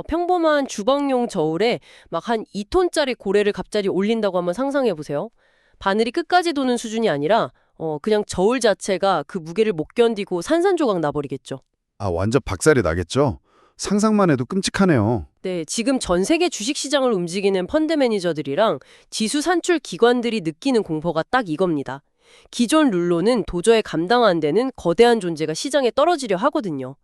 평범한 주방용 저울에 막 한 2톤짜리 고래를 갑자기 올린다고 한번 상상해 보세요. 바늘이 끝까지 도는 수준이 아니라 그냥 저울 자체가 그 무게를 못 견디고 산산조각 나버리겠죠. 아, 완전 박살이 나겠죠? 상상만 해도 끔찍하네요. 네, 지금 전 세계 주식시장을 움직이는 펀드 매니저들이랑 지수 산출 기관들이 느끼는 공포가 딱 이겁니다. 기존 룰로는 도저히 감당 안 되는 거대한 존재가 시장에 떨어지려 하거든요.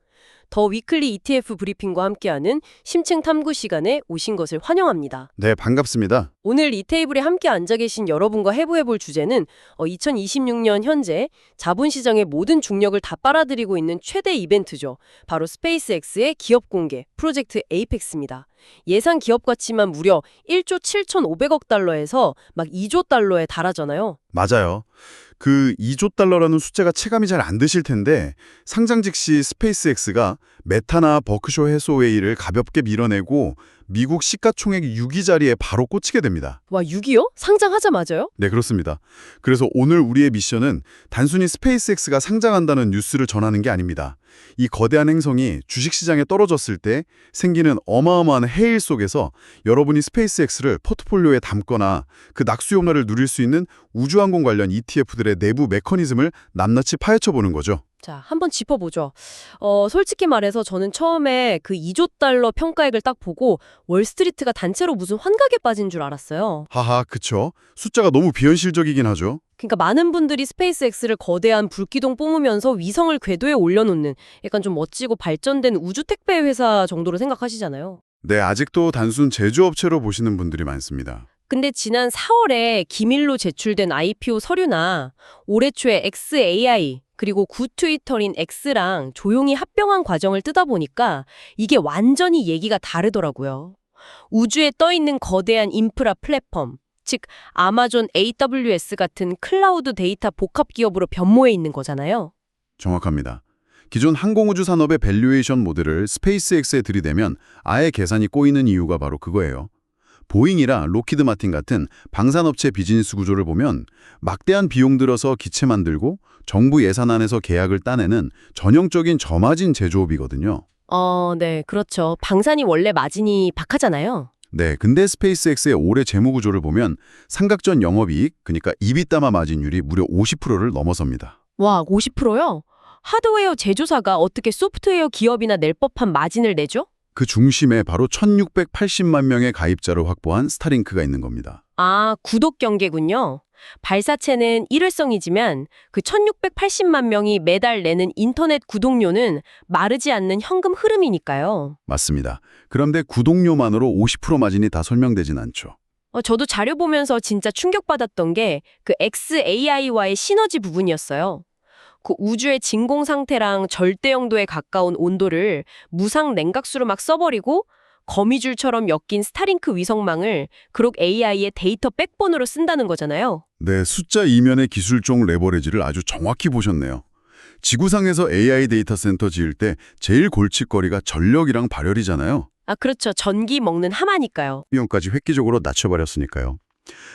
더 위클리 ETF 브리핑과 함께하는 심층 탐구 시간에 오신 것을 환영합니다. 네, 반갑습니다. 오늘 이 테이블에 함께 앉아 계신 여러분과 해부해볼 주제는 2026년 현재 자본시장의 모든 중력을 다 빨아들이고 있는 최대 이벤트죠. 바로 스페이스X의 기업 공개, 프로젝트 에이펙스입니다. 예상 기업 가치만 무려 1조 7,500억 달러에서 막 2조 달러에 달하잖아요. 맞아요. 그 2조 달러라는 숫자가 체감이 잘 안 되실 텐데 상장 즉시 스페이스X가 메타나 버크셔 해소웨이를 가볍게 밀어내고 미국 시가총액 6위 자리에 바로 꽂히게 됩니다. 와, 6위요? 상장하자마자요? 네, 그렇습니다. 그래서 오늘 우리의 미션은 단순히 스페이스X가 상장한다는 뉴스를 전하는 게 아닙니다. 이 거대한 행성이 주식시장에 떨어졌을 때 생기는 어마어마한 해일 속에서 여러분이 스페이스X를 포트폴리오에 담거나 그 낙수 효과를 누릴 수 있는 우주항공 관련 ETF들의 내부 메커니즘을 낱낱이 파헤쳐보는 거죠. 자, 한번 짚어보죠. 솔직히 말해서 저는 처음에 그 2조 달러 평가액을 딱 보고 월스트리트가 단체로 무슨 환각에 빠진 줄 알았어요. 하하, 그쵸. 숫자가 너무 비현실적이긴 하죠. 그러니까 많은 분들이 스페이스X를 거대한 불기둥 뿜으면서 위성을 궤도에 올려놓는 약간 좀 멋지고 발전된 우주 택배 회사 정도로 생각하시잖아요. 네, 아직도 단순 제조업체로 보시는 분들이 많습니다. 근데 지난 4월에 기밀로 제출된 IPO 서류나 올해 초에 XAI 그리고 구 트위터인 X랑 조용히 합병한 과정을 뜯어보니까 이게 완전히 얘기가 다르더라고요. 우주에 떠있는 거대한 인프라 플랫폼, 즉 아마존 AWS 같은 클라우드 데이터 복합 기업으로 변모해 있는 거잖아요. 정확합니다. 기존 항공우주 산업의 밸류에이션 모델을 스페이스X에 들이대면 아예 계산이 꼬이는 이유가 바로 그거예요. 보잉이나 로키드 마틴 같은 방산업체 비즈니스 구조를 보면 막대한 비용 들어서 기체 만들고 정부 예산안에서 계약을 따내는 전형적인 저마진 제조업이거든요. 네, 그렇죠. 방산이 원래 마진이 박하잖아요. 네, 근데 스페이스X의 올해 재무 구조를 보면 상각전 영업이익, 그러니까 이비다마 마진율이 무려 50%를 넘어섭니다. 와, 50%요? 하드웨어 제조사가 어떻게 소프트웨어 기업이나 낼 법한 마진을 내죠? 그 중심에 바로 1680만 명의 가입자를 확보한 스타링크가 있는 겁니다. 아, 구독 경계군요. 발사체는 일회성이지만 그 1680만 명이 매달 내는 인터넷 구독료는 마르지 않는 현금 흐름이니까요. 맞습니다. 그런데 구독료만으로 50% 마진이 다 설명되진 않죠. 저도 자료 보면서 진짜 충격받았던 게 그 XAI와의 시너지 부분이었어요. 그 우주의 진공 상태랑 절대 영도에 가까운 온도를 무상 냉각수로 막 써버리고 거미줄처럼 엮인 스타링크 위성망을 그룹 AI의 데이터 백본으로 쓴다는 거잖아요. 네, 숫자 이면의 기술적 레버리지를 아주 정확히 보셨네요. 지구상에서 AI 데이터 센터 지을 때 제일 골칫거리가 전력이랑 발열이잖아요. 아, 그렇죠. 전기 먹는 하마니까요. 비용까지 획기적으로 낮춰버렸으니까요.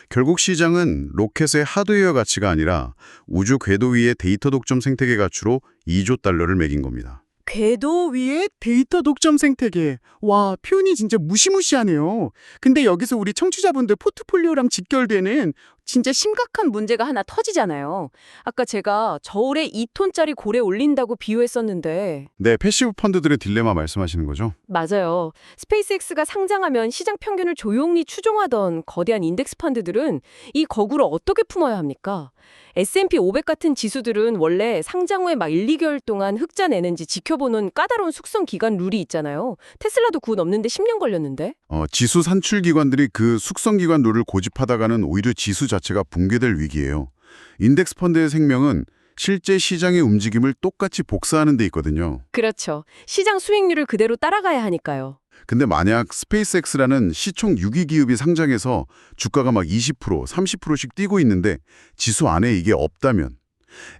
결국 시장은 로켓의 하드웨어 가치가 아니라 우주 궤도 위의 데이터 독점 생태계 가치로 2조 달러를 매긴 겁니다. 궤도 위에 데이터 독점 생태계. 와, 표현이 진짜 무시무시하네요. 근데 여기서 우리 청취자분들 포트폴리오랑 직결되는 진짜 심각한 문제가 하나 터지잖아요. 아까 제가 저울에 2톤짜리 고래 올린다고 비유했었는데. 네, 패시브 펀드들의 딜레마 말씀하시는 거죠? 맞아요. 스페이스X가 상장하면 시장 평균을 조용히 추종하던 거대한 인덱스 펀드들은 이 거구를 어떻게 품어야 합니까? S&P 500 같은 지수들은 원래 상장 후에 막 1, 2개월 동안 흑자 내는지 지켜보는 까다로운 숙성 기간 룰이 있잖아요. 테슬라도 그거 넘는데 10년 걸렸는데. 지수 산출 기관들이 그 숙성 기관 룰을 고집하다가는 오히려 지수 자체가 붕괴될 위기예요. 인덱스 펀드의 생명은 실제 시장의 움직임을 똑같이 복사하는 데 있거든요. 그렇죠. 시장 수익률을 그대로 따라가야 하니까요. 근데 만약 스페이스X라는 시총 6위 기업이 상장해서 주가가 막 20%, 30%씩 뛰고 있는데 지수 안에 이게 없다면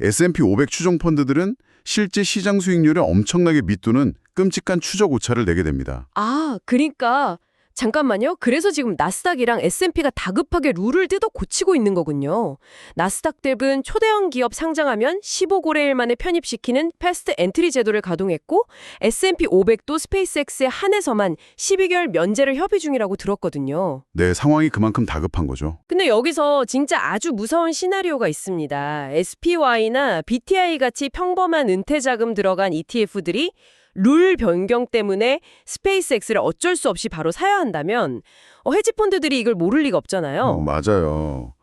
S&P 500 추종 펀드들은 실제 시장 수익률을 엄청나게 밑도는 끔찍한 추적 오차를 내게 됩니다. 아, 그러니까 잠깐만요. 그래서 지금 나스닥이랑 S&P가 다급하게 룰을 뜯어 고치고 있는 거군요. 나스닥 대 초대형 기업 상장하면 15거래일 만에 편입시키는 패스트 엔트리 제도를 가동했고 S&P 500도 스페이스X에 한해서만 12개월 면제를 협의 중이라고 들었거든요. 네, 상황이 그만큼 다급한 거죠. 근데 여기서 진짜 아주 무서운 시나리오가 있습니다. SPY나 BTI 같이 평범한 은퇴 자금 들어간 ETF들이 룰 변경 때문에 스페이스X를 어쩔 수 없이 바로 사야 한다면 헤지펀드들이 이걸 모를 리가 없잖아요. 맞아요.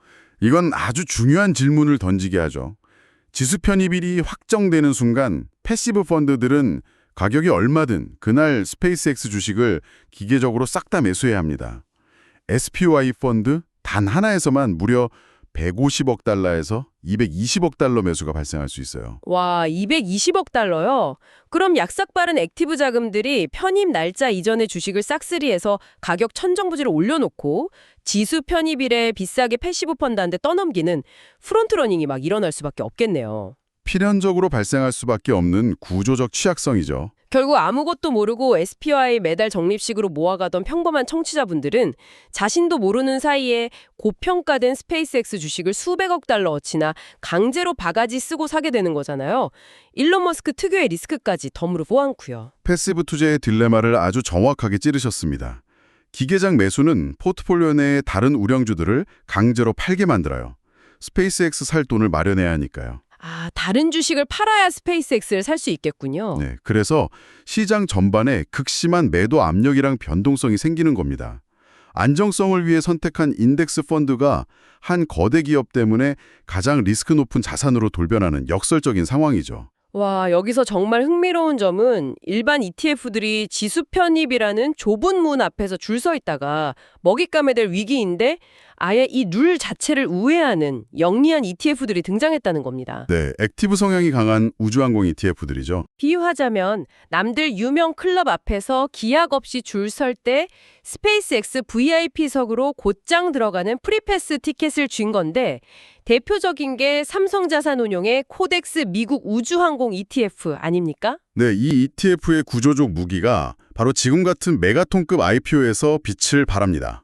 이건 아주 중요한 질문을 던지게 하죠. 지수 편입일이 확정되는 순간 패시브 펀드들은 가격이 얼마든 그날 스페이스X 주식을 기계적으로 싹 다 매수해야 합니다. SPY 펀드 단 하나에서만 무려 150억 달러에서 220억 달러 매수가 발생할 수 있어요. 와, 220억 달러요? 그럼 약삭빠른 액티브 자금들이 편입 날짜 이전에 주식을 싹쓸이해서 가격 천정부지를 올려놓고 지수 편입일에 비싸게 패시브 펀드한테 떠넘기는 프론트러닝이 막 일어날 수밖에 없겠네요. 필연적으로 발생할 수밖에 없는 구조적 취약성이죠. 결국 아무것도 모르고 SPY 매달 적립식으로 모아가던 평범한 청취자분들은 자신도 모르는 사이에 고평가된 스페이스X 주식을 수백억 달러어치나 강제로 바가지 쓰고 사게 되는 거잖아요. 일론 머스크 특유의 리스크까지 덤으로 않고요. 패시브 투자의 딜레마를 아주 정확하게 찌르셨습니다. 기계장 매수는 포트폴리오 내의 다른 우량주들을 강제로 팔게 만들어요. 스페이스X 살 돈을 마련해야 하니까요. 아, 다른 주식을 팔아야 스페이스X를 살 수 있겠군요. 네, 그래서 시장 전반에 극심한 매도 압력이랑 변동성이 생기는 겁니다. 안정성을 위해 선택한 인덱스 펀드가 한 거대 기업 때문에 가장 리스크 높은 자산으로 돌변하는 역설적인 상황이죠. 와, 여기서 정말 흥미로운 점은 일반 ETF들이 지수 편입이라는 좁은 문 앞에서 줄 서 있다가 먹잇감에 될 위기인데 아예 이 룰 자체를 우회하는 영리한 ETF들이 등장했다는 겁니다. 네, 액티브 성향이 강한 우주항공 ETF들이죠. 비유하자면 남들 유명 클럽 앞에서 기약 없이 줄 설 때 스페이스X VIP석으로 곧장 들어가는 프리패스 티켓을 쥔 건데 대표적인 게 삼성자산운용의 코덱스 미국 우주항공 ETF 아닙니까? 네, 이 ETF의 구조적 무기가 바로 지금 같은 메가톤급 IPO에서 빛을 발합니다.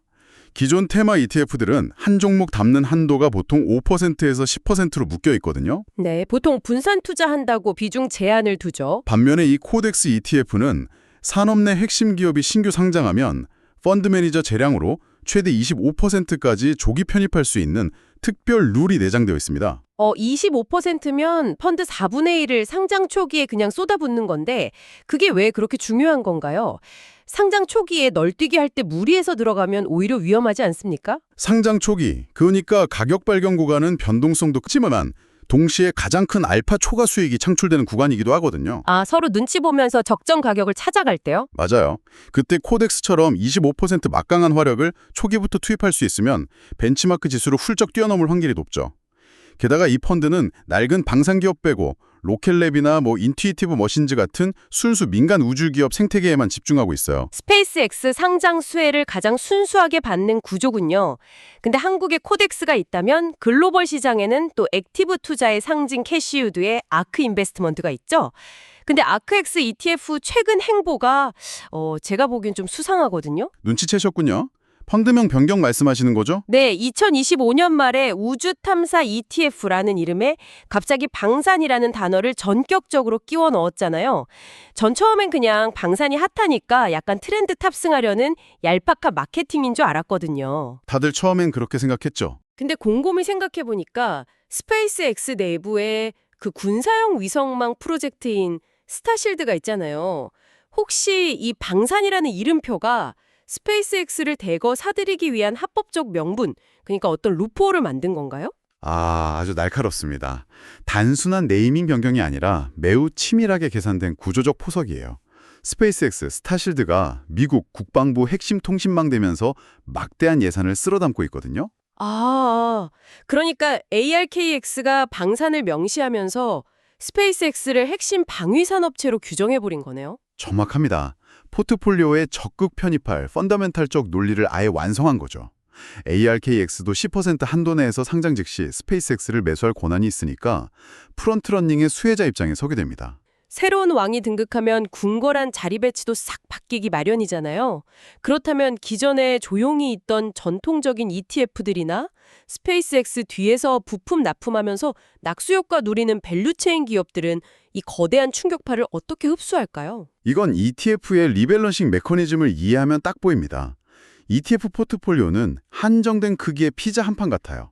기존 테마 ETF들은 한 종목 담는 한도가 보통 5%에서 10%로 묶여 있거든요. 네, 보통 분산 투자한다고 비중 제한을 두죠. 반면에 이 코덱스 ETF는 산업 내 핵심 기업이 신규 상장하면 펀드 매니저 재량으로 최대 25%까지 조기 편입할 수 있는 특별 룰이 내장되어 있습니다. 25%면 펀드 4분의 1을 상장 초기에 그냥 쏟아붓는 건데 그게 왜 그렇게 중요한 건가요? 상장 초기에 널뛰기 할 때 무리해서 들어가면 오히려 위험하지 않습니까? 상장 초기, 그러니까 가격 발견 구간은 변동성도 크지만 동시에 가장 큰 알파 초과 수익이 창출되는 구간이기도 하거든요. 아, 서로 눈치 보면서 적정 가격을 찾아갈 때요? 맞아요. 그때 코덱스처럼 25% 막강한 화력을 초기부터 투입할 수 있으면 벤치마크 지수를 훌쩍 뛰어넘을 확률이 높죠. 게다가 이 펀드는 낡은 방산기업 빼고 로켓랩이나 인투이티브 머신즈 같은 순수 민간 우주기업 생태계에만 집중하고 있어요. 스페이스X 상장 수혜를 가장 순수하게 받는 구조군요. 근데 한국에 코덱스가 있다면 글로벌 시장에는 또 액티브 투자의 상징 캐시우드의 아크 인베스트먼트가 있죠. 근데 아크X ETF 최근 행보가 제가 보기엔 좀 수상하거든요. 눈치채셨군요. 펀드명 변경 말씀하시는 거죠? 네, 2025년 말에 우주탐사 ETF라는 이름에 갑자기 방산이라는 단어를 전격적으로 끼워 넣었잖아요. 전 처음엔 그냥 방산이 핫하니까 약간 트렌드 탑승하려는 얄팍한 마케팅인 줄 알았거든요. 다들 처음엔 그렇게 생각했죠. 근데 곰곰이 생각해보니까 스페이스X 내부에 그 군사용 위성망 프로젝트인 스타실드가 있잖아요. 혹시 이 방산이라는 이름표가 스페이스X를 대거 사들이기 위한 합법적 명분, 그러니까 어떤 루프홀을 만든 건가요? 아주 날카롭습니다. 단순한 네이밍 변경이 아니라 매우 치밀하게 계산된 구조적 포석이에요. 스페이스X, 스타실드가 미국 국방부 핵심 통신망 되면서 막대한 예산을 쓸어담고 있거든요. 아, 그러니까 ARKX가 방산을 명시하면서 스페이스X를 핵심 방위산업체로 규정해버린 거네요? 정확합니다. 포트폴리오에 적극 편입할 펀더멘탈적 논리를 아예 완성한 거죠. ARKX도 10% 한도 내에서 상장 즉시 스페이스X를 매수할 권한이 있으니까 프론트러닝의 수혜자 입장에 서게 됩니다. 새로운 왕이 등극하면 궁궐한 자리 배치도 싹 바뀌기 마련이잖아요. 그렇다면 기존에 조용히 있던 전통적인 ETF들이나 스페이스X 뒤에서 부품 납품하면서 낙수효과 누리는 밸류체인 기업들은 이 거대한 충격파를 어떻게 흡수할까요? 이건 ETF의 리밸런싱 메커니즘을 이해하면 딱 보입니다. ETF 포트폴리오는 한정된 크기의 피자 한 판 같아요.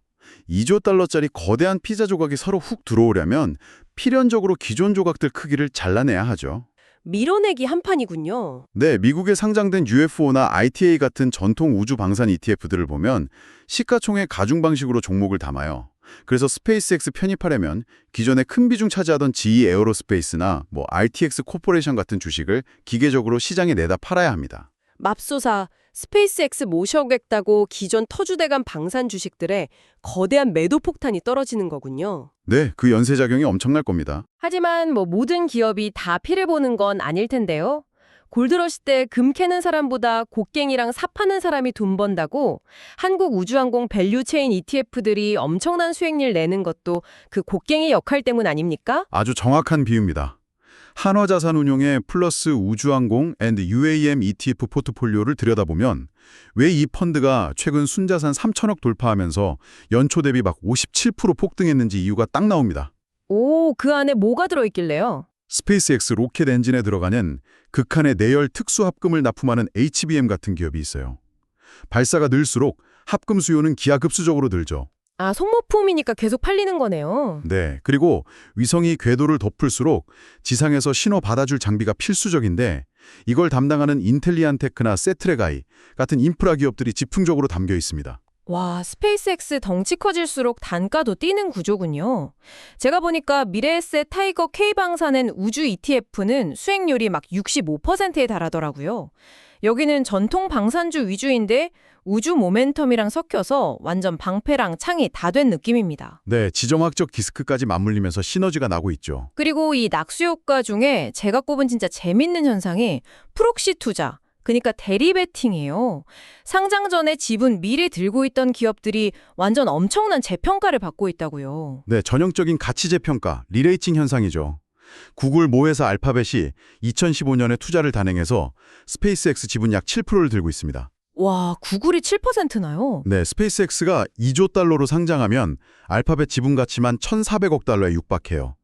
2조 달러짜리 거대한 피자 조각이 서로 훅 들어오려면 필연적으로 기존 조각들 크기를 잘라내야 하죠. 밀어내기 한 판이군요. 네, 미국에 상장된 UFO나 ITA 같은 전통 우주 방산 ETF들을 보면 시가총액 가중 방식으로 종목을 담아요. 그래서 스페이스X 편입하려면 기존에 큰 비중 차지하던 GE 에어로스페이스나 RTX 코퍼레이션 같은 주식을 기계적으로 시장에 내다 팔아야 합니다. 맙소사 스페이스X 모셔오겠다고 기존 터주대간 방산 주식들에 거대한 매도 폭탄이 떨어지는 거군요. 네, 그 연쇄작용이 엄청날 겁니다. 하지만 모든 기업이 다 피를 보는 건 아닐 텐데요. 골드러시 때 금 캐는 사람보다 곡괭이랑 삽 파는 사람이 돈 번다고 한국우주항공 밸류체인 ETF들이 엄청난 수익률 내는 것도 그 곡괭이 역할 때문 아닙니까? 아주 정확한 비유입니다. 한화자산운용의 플러스 우주항공 앤드 UAM ETF 포트폴리오를 들여다보면 왜 이 펀드가 최근 순자산 3천억 돌파하면서 연초 대비 막 57% 폭등했는지 이유가 딱 나옵니다. 오, 그 안에 뭐가 들어있길래요? 스페이스X 로켓 엔진에 들어가는 극한의 내열 특수 합금을 납품하는 HBM 같은 기업이 있어요. 발사가 늘수록 합금 수요는 기하급수적으로 늘죠. 아, 소모품이니까 계속 팔리는 거네요. 네, 그리고 위성이 궤도를 덮을수록 지상에서 신호 받아줄 장비가 필수적인데 이걸 담당하는 인텔리안테크나 세트레가이 같은 인프라 기업들이 집중적으로 담겨 있습니다. 와, 스페이스X 덩치 커질수록 단가도 뛰는 구조군요. 제가 보니까 미래에셋 타이거 K방사낸 우주 ETF는 수익률이 막 65%에 달하더라고요. 여기는 전통 방산주 위주인데 우주 모멘텀이랑 섞여서 완전 방패랑 창이 다 된 느낌입니다. 네, 지정학적 디스크까지 맞물리면서 시너지가 나고 있죠. 그리고 이 낙수 효과 중에 제가 꼽은 진짜 재밌는 현상이 프록시 투자, 그러니까 대리 베팅이에요. 상장 전에 지분 미리 들고 있던 기업들이 완전 엄청난 재평가를 받고 있다고요. 네, 전형적인 가치 재평가, 리레이팅 현상이죠. 구글 모회사 알파벳이 2015년에 투자를 단행해서 스페이스X 지분 약 7%를 들고 있습니다. 와, 구글이 7%나요? 네, 스페이스X가 2조 달러로 상장하면 알파벳 지분 가치만 1,400억 달러에 육박해요.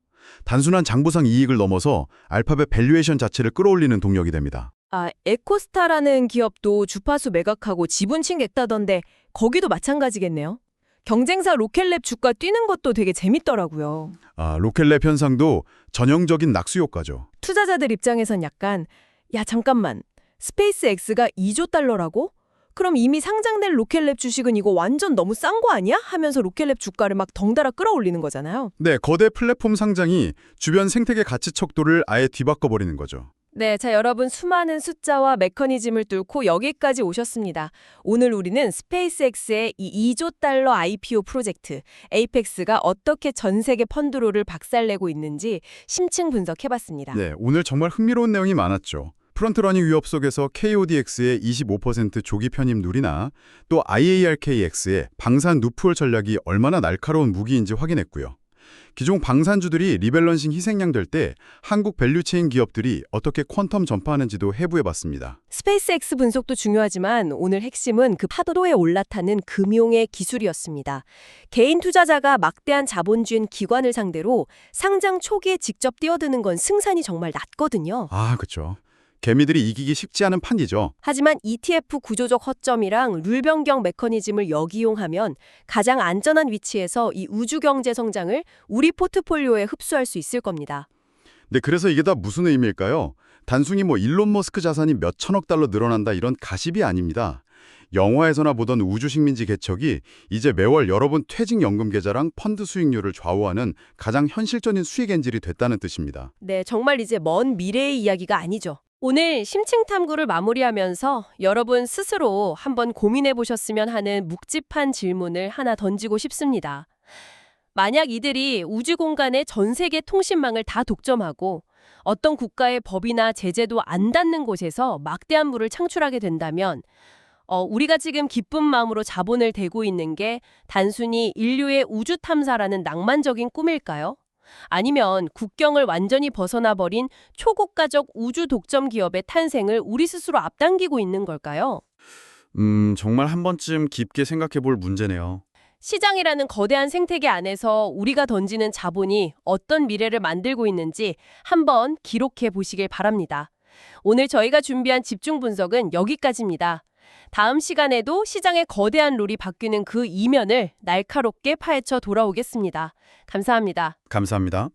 단순한 장부상 이익을 넘어서 알파벳 밸류에이션 자체를 끌어올리는 동력이 됩니다. 아, 에코스타라는 기업도 주파수 매각하고 지분 침겠다던데 거기도 마찬가지겠네요. 경쟁사 로켓랩 주가 뛰는 것도 되게 재밌더라고요. 로켓랩 현상도 전형적인 낙수 효과죠. 투자자들 입장에선 약간 야, 잠깐만. 스페이스X가 2조 달러라고? 그럼 이미 상장된 로켓랩 주식은 이거 완전 너무 싼 거 아니야? 하면서 로켓랩 주가를 막 덩달아 끌어올리는 거잖아요. 네, 거대 플랫폼 상장이 주변 생태계 가치 척도를 아예 뒤바꿔버리는 거죠. 네, 자 여러분 수많은 숫자와 메커니즘을 뚫고 여기까지 오셨습니다. 오늘 우리는 스페이스X의 이 2조 달러 IPO 프로젝트 에이펙스가 어떻게 전 세계 펀드로를 박살내고 있는지 심층 분석해봤습니다. 네, 오늘 정말 흥미로운 내용이 많았죠. 프런트러닝 위협 속에서 KODX의 25% 조기 편입 룰이나 또 IARKX의 방산 누프월 전략이 얼마나 날카로운 무기인지 확인했고요. 기존 방산주들이 리밸런싱 희생양 될 때 한국 밸류체인 기업들이 어떻게 퀀텀 전파하는지도 해부해봤습니다. 스페이스X 분석도 중요하지만 오늘 핵심은 그 파도에 올라타는 금융의 기술이었습니다. 개인 투자자가 막대한 자본주의 기관을 상대로 상장 초기에 직접 뛰어드는 건 승산이 정말 낮거든요. 그렇죠. 개미들이 이기기 쉽지 않은 판이죠. 하지만 ETF 구조적 허점이랑 룰 변경 메커니즘을 역이용하면 가장 안전한 위치에서 이 우주 경제 성장을 우리 포트폴리오에 흡수할 수 있을 겁니다. 네, 그래서 이게 다 무슨 의미일까요? 단순히 일론 머스크 자산이 몇 천억 달러 늘어난다 이런 가십이 아닙니다. 영화에서나 보던 우주 식민지 개척이 이제 매월 여러분 퇴직연금 계좌랑 펀드 수익률을 좌우하는 가장 현실적인 수익 엔진이 됐다는 뜻입니다. 네, 정말 이제 먼 미래의 이야기가 아니죠. 오늘 심층 탐구를 마무리하면서 여러분 스스로 한번 고민해 보셨으면 하는 묵직한 질문을 하나 던지고 싶습니다. 만약 이들이 우주 공간의 전 세계 통신망을 다 독점하고 어떤 국가의 법이나 제재도 안 닿는 곳에서 막대한 부를 창출하게 된다면 우리가 지금 기쁜 마음으로 자본을 대고 있는 게 단순히 인류의 우주 탐사라는 낭만적인 꿈일까요? 아니면 국경을 완전히 벗어나 버린 초고가적 우주 독점 기업의 탄생을 우리 스스로 앞당기고 있는 걸까요? 정말 한 번쯤 깊게 생각해 볼 문제네요. 시장이라는 거대한 생태계 안에서 우리가 던지는 자본이 어떤 미래를 만들고 있는지 한번 기록해 보시길 바랍니다. 오늘 저희가 준비한 집중 분석은 여기까지입니다. 다음 시간에도 시장의 거대한 룰이 바뀌는 그 이면을 날카롭게 파헤쳐 돌아오겠습니다. 감사합니다. 감사합니다.